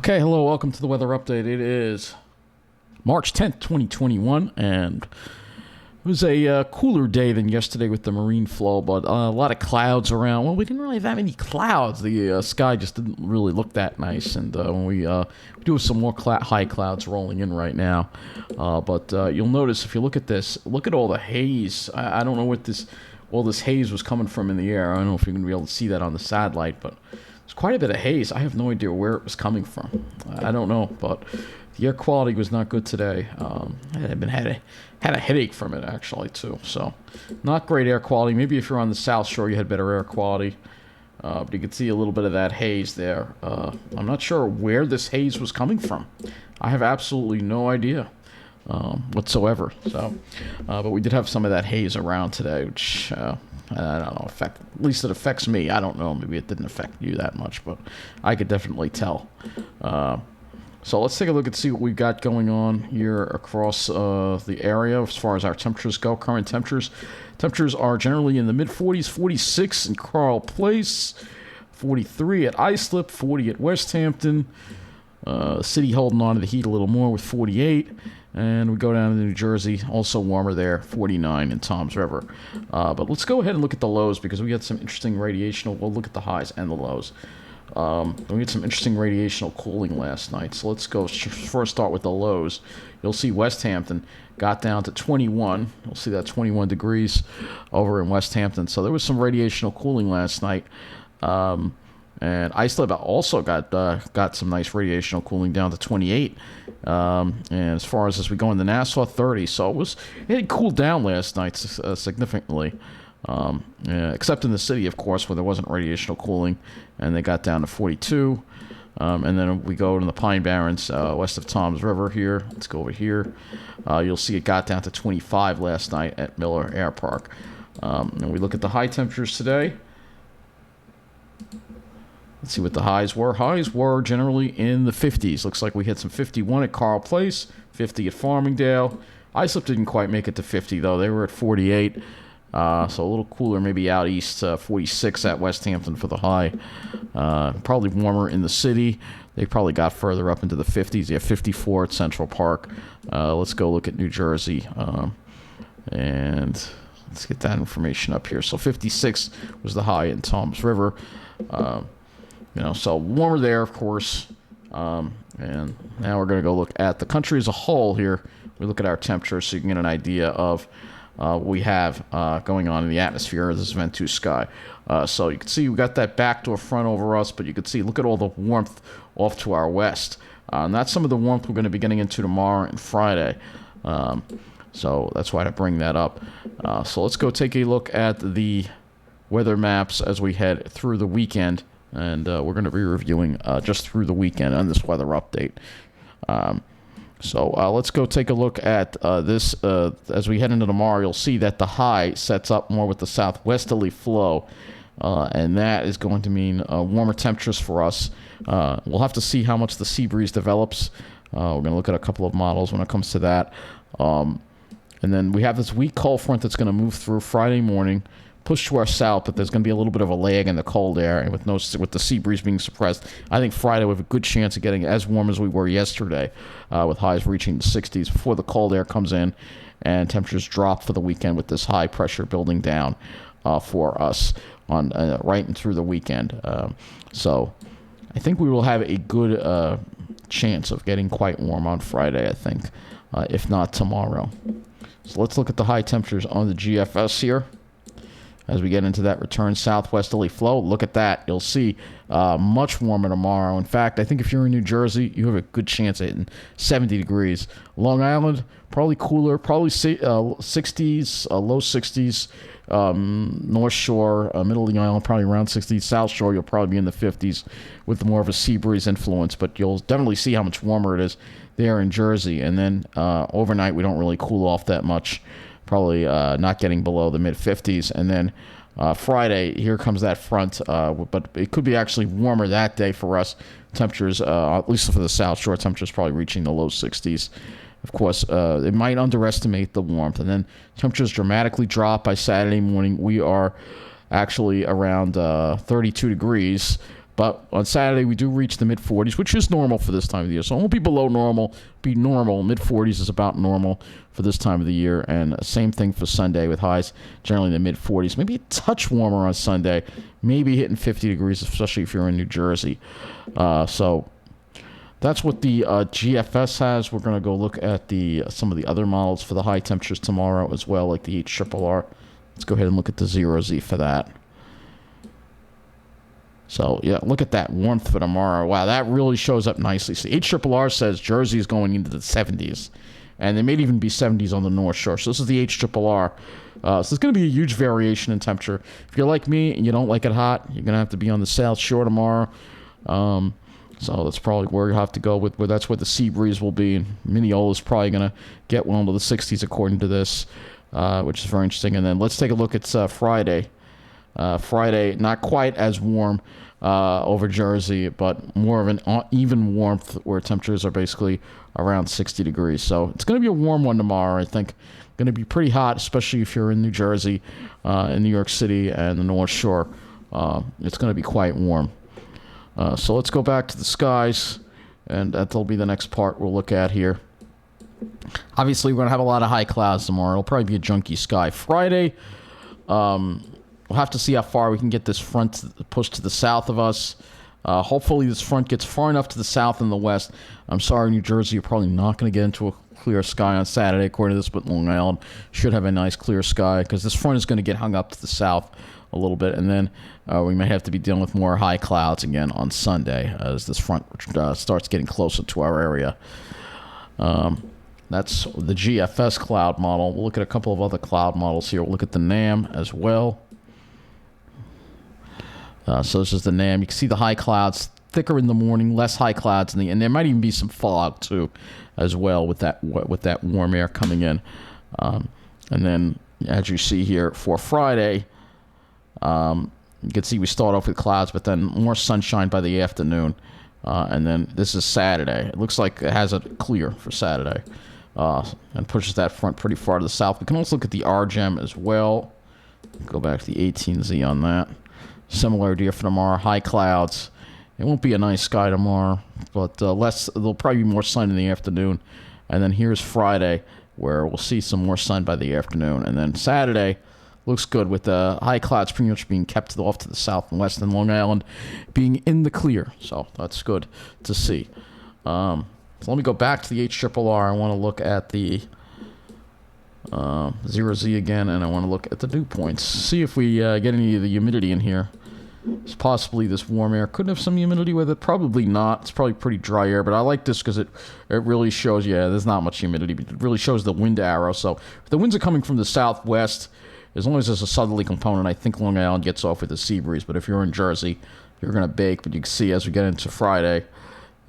Okay, hello, welcome to the weather update. It is March 10th, 2021, and it was a cooler day than yesterday with the marine flow, but a lot of clouds around. Well, we didn't really have that many clouds. The sky just didn't really look that nice, and we do have some more high clouds rolling in right now. But you'll notice if you look at this, look at all the haze. I don't know what all this haze was coming from in the air. I don't know if you're going to be able to see that on the satellite, but there's quite a bit of haze. I have no idea where it was coming from. I don't know, but the air quality was not good today. I had a headache from it, actually, too. So, not great air quality. Maybe if you're on the South Shore, you had better air quality. But you can see a little bit of that haze there. I'm not sure where this haze was coming from. I have absolutely no idea whatsoever. So, but we did have some of that haze around today, which I don't know, at least it affects me. I don't know, maybe it didn't affect you that much, but I could definitely tell. So let's take a look and see what we've got going on here across the area as far as our temperatures go. Current temperatures are generally in the mid-40s, 46 in Carl Place, 43 at Islip, 40 at West Hampton. City holding on to the heat a little more with 48. And we go down to New Jersey, also warmer there, 49 in Toms River. But let's go ahead and look at the lows because we had some interesting radiational. We'll look at the highs and the lows. We had some interesting radiational cooling last night. So let's go first start with the lows. You'll see West Hampton got down to 21. You'll see that 21 degrees over in West Hampton. So there was some radiational cooling last night. And Islip also got some nice radiational cooling down to 28. And as far as we go into Nassau, 30. So it had cooled down last night significantly. Except in the city, of course, where there wasn't radiational cooling, and they got down to 42. And then we go to the Pine Barrens west of Toms River here. Let's go over here. You'll see it got down to 25 last night at Miller Air Park. And we look at the high temperatures today. Let's see what the highs were. Highs were generally in the 50s. Looks like we hit some 51 at Carl Place, 50 at Farmingdale. Islip didn't quite make it to 50, though. They were at 48. So a little cooler maybe out east, 46 at West Hampton for the high. Probably warmer in the city. They probably got further up into the 50s. You have 54 at Central Park. Let's go look at New Jersey. And let's get that information up here. So 56 was the high in Toms River. So warmer there, of course. And now we're going to go look at the country as a whole here. We look at our temperature so you can get an idea of what we have going on in the atmosphere of this Ventus sky. So you can see we got that backdoor front over us, but you can see, look at all the warmth off to our west. And that's some of the warmth we're going to be getting into tomorrow and Friday. So that's why I bring that up. So let's go take a look at the weather maps as we head through the weekend. And we're going to be reviewing just through the weekend on this weather update. So let's go take a look at this. As we head into tomorrow, you'll see that the high sets up more with the southwesterly flow. And that is going to mean warmer temperatures for us. We'll have to see how much the sea breeze develops. We're going to look at a couple of models when it comes to that. And then we have this weak cold front that's going to move through Friday morning, push to our south, but there's going to be a little bit of a lag in the cold air, and with the sea breeze being suppressed, I think Friday we have a good chance of getting as warm as we were yesterday, with highs reaching the 60s before the cold air comes in, and temperatures drop for the weekend with this high pressure building down for us on right and through the weekend. So I think we will have a good chance of getting quite warm on Friday, I think, if not tomorrow. So let's look at the high temperatures on the GFS here. As we get into that return southwesterly flow, look at that. You'll see much warmer tomorrow. In fact, I think if you're in New Jersey, you have a good chance of hitting 70 degrees. Long Island, probably cooler, probably 60s, low 60s. North Shore, middle of the island, probably around 60s. South Shore, you'll probably be in the 50s with more of a sea breeze influence. But you'll definitely see how much warmer it is there in Jersey. And then overnight, we don't really cool off that much. Probably not getting below the mid-50s. And then Friday, here comes that front. But it could be actually warmer that day for us. Temperatures, at least for the South Shore, temperatures probably reaching the low 60s. Of course, it might underestimate the warmth. And then temperatures dramatically drop by Saturday morning. We are actually around 32 degrees. But on Saturday, we do reach the mid-40s, which is normal for this time of the year. So it won't be below normal, be normal. Mid-40s is about normal for this time of the year. And same thing for Sunday with highs generally in the mid-40s. Maybe a touch warmer on Sunday, maybe hitting 50 degrees, especially if you're in New Jersey. So that's what the GFS has. We're going to go look at some of the other models for the high temperatures tomorrow as well, like the HRRR. Let's go ahead and look at the 0Z for that. So, yeah, look at that warmth for tomorrow. Wow, that really shows up nicely. So, HRRR says Jersey is going into the 70s. And there may even be 70s on the North Shore. So, this is the HRRR. So, there's going to be a huge variation in temperature. If you're like me and you don't like it hot, you're going to have to be on the South Shore tomorrow. So, that's probably where you have to go. That's where the sea breeze will be. And Mineola is probably going to get well into the 60s according to this, which is very interesting. And then let's take a look at Friday. Friday, not quite as warm over Jersey, but more of an even warmth where temperatures are basically around 60 degrees. So it's going to be a warm one tomorrow, I think. Going to be pretty hot, especially if you're in New Jersey, in New York City, and the North Shore. It's going to be quite warm. So let's go back to the skies, and that'll be the next part we'll look at here. Obviously, we're going to have a lot of high clouds tomorrow. It'll probably be a junky sky. Friday, we'll have to see how far we can get this front pushed to the south of us. Hopefully this front gets far enough to the south and the west. I'm sorry, New Jersey, you're probably not going to get into a clear sky on Saturday, according to this, but Long Island should have a nice clear sky because this front is going to get hung up to the south a little bit, and then we may have to be dealing with more high clouds again on Sunday as this front starts getting closer to our area. That's the GFS cloud model. We'll look at a couple of other cloud models here. We'll look at the NAM as well. So this is the NAM. You can see the high clouds thicker in the morning, less high clouds and there might even be some fog too, as well with that warm air coming in. And then, as you see here for Friday, you can see we start off with clouds, but then more sunshine by the afternoon. And then this is Saturday. It looks like it has a clear for Saturday, and pushes that front pretty far to the south. We can also look at the RGEM as well. Go back to the 18Z on that. Similar idea for tomorrow. High clouds. It won't be a nice sky tomorrow, but there'll probably be more sun in the afternoon. And then here's Friday, where we'll see some more sun by the afternoon. And then Saturday looks good with the high clouds pretty much being kept off to the south and west, and Long Island being in the clear. So that's good to see. So let me go back to the HRRR. I want to look at the 0Z again, and I want to look at the dew points. See if we get any of the humidity in here. It's possibly this warm air could have some humidity with it. Probably not. It's probably pretty dry air, but I like this because it really shows, there's not much humidity, but it really shows the wind arrow. So if the winds are coming from the southwest, as long as there's a southerly component, I think Long Island gets off with a sea breeze. But if you're in Jersey, you're going to bake. But you can see as we get into Friday,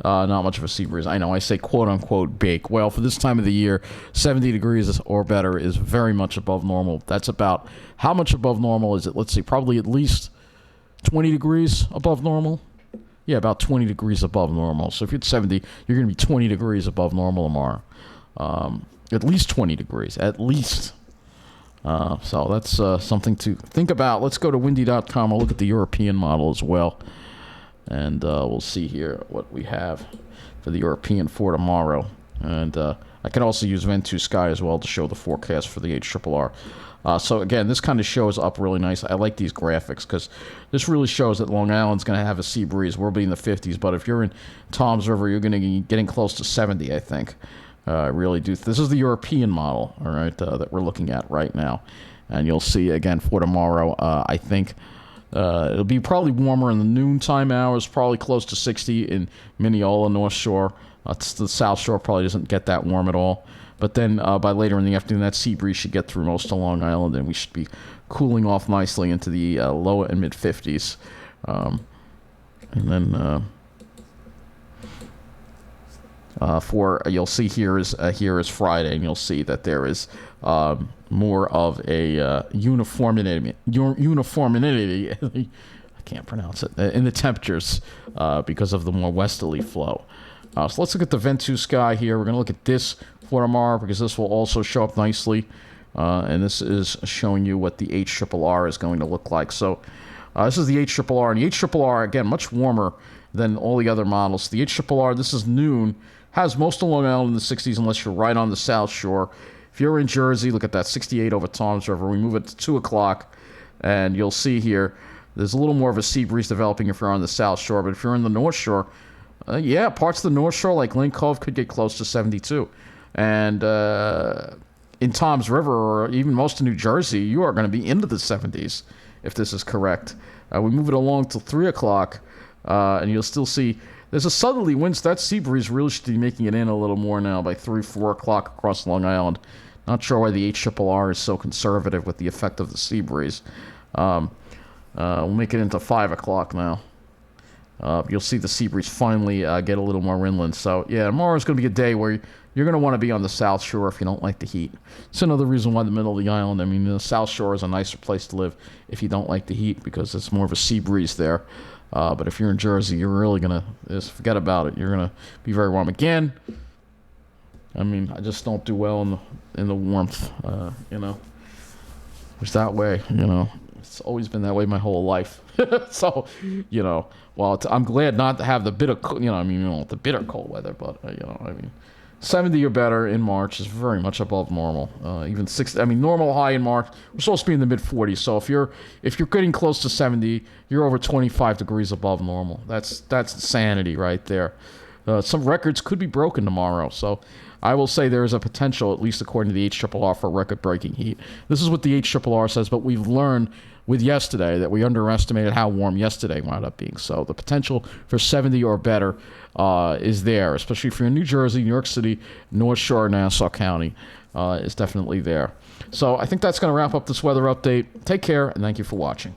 not much of a sea breeze. I know I say quote-unquote bake. Well, for this time of the year, 70 degrees or better is very much above normal. That's about how much above normal is it? Let's see, probably at least 20 degrees above normal. Yeah, about 20 degrees above normal. So if you're at 70, you're going to be 20 degrees above normal tomorrow. At least 20 degrees, at least. So that's something to think about. Let's go to windy.com. I'll look at the European model as well. And we'll see here what we have for the European for tomorrow. And I can also use Vent2 Sky as well to show the forecast for the HRRR. So again, this kind of shows up really nice. I like these graphics because this really shows that Long Island's going to have a sea breeze. We'll be in the 50s, but if you're in Tom's River, you're going to be getting close to 70, I think. I really do. This is the European model, all right, that we're looking at right now. And you'll see, again, for tomorrow, I think it'll be probably warmer in the noontime hours, probably close to 60 in Mineola, North Shore. The South Shore probably doesn't get that warm at all. But then by later in the afternoon, that sea breeze should get through most of Long Island, and we should be cooling off nicely into the low and mid-50s. And then you'll see here is Friday, and you'll see that there is more of a uniformity. I can't pronounce it in the temperatures because of the more westerly flow. So let's look at the Vent2 Sky here. We're going to look at this for tomorrow because this will also show up nicely. And this is showing you what the HRRR is going to look like. So This is the HRRR, and the HRRR, again, much warmer than all the other models. The HRRR, this is noon, has most of Long Island in the 60s unless you're right on the South Shore. If you're in Jersey, look at that, 68 over Toms River. We move it to 2 o'clock, and you'll see here there's a little more of a sea breeze developing if you're on the South Shore. But if you're in the North Shore, yeah, parts of the North Shore, like Lake Cove, could get close to 72. And in Toms River, or even most of New Jersey, you are going to be into the 70s, if this is correct. We move it along till 3 o'clock, and you'll still see there's a southerly wind. So that sea breeze really should be making it in a little more now by 3, 4 o'clock across Long Island. Not sure why the HRRR is so conservative with the effect of the sea breeze. We'll make it into 5 o'clock now. You'll see the sea breeze finally get a little more inland. So, yeah, tomorrow's going to be a day where you're going to want to be on the South Shore if you don't like the heat. It's another reason why the middle of the island, I mean, the South Shore is a nicer place to live if you don't like the heat because it's more of a sea breeze there. But if you're in Jersey, you're really going to forget about it. You're going to be very warm. Again, I mean, I just don't do well in the warmth, you know. It's that way, you know. It's always been that way my whole life. So, you know, well, I'm glad not to have the bitter, the bitter cold weather, but, you know, I mean, 70 or better in March is very much above normal. Even 60, I mean, normal high in March, we're supposed to be in the mid-40s. So if you're getting close to 70, you're over 25 degrees above normal. That's insanity right there. Some records could be broken tomorrow. So I will say there is a potential, at least according to the HRRR, for record-breaking heat. This is what the HRRR says, but we've learned with yesterday that we underestimated how warm yesterday wound up being. So the potential for 70 or better is there, especially if you're in New Jersey, New York City, North Shore, Nassau County, is definitely there. So I think that's going to wrap up this weather update. Take care, and thank you for watching.